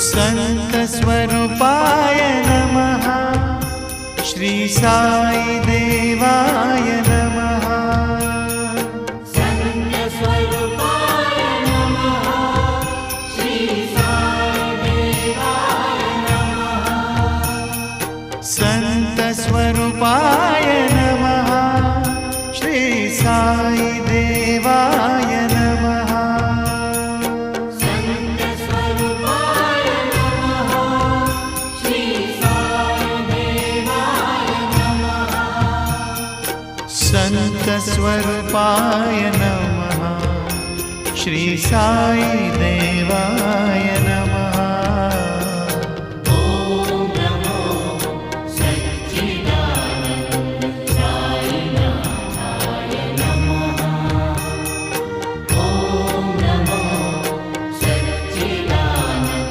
संत स्वरूपाय नमः। श्री साई देवाय नमः। संत स्वरूपाय नमः। श्री साई देवाय नमः। संत स्वरूपाय नमः। श्री साई देवाय नमः। संत स्वरूपाय नमः। श्री साई देवाय नमः। संत स्वरूपाय नमः। श्री साई देवाय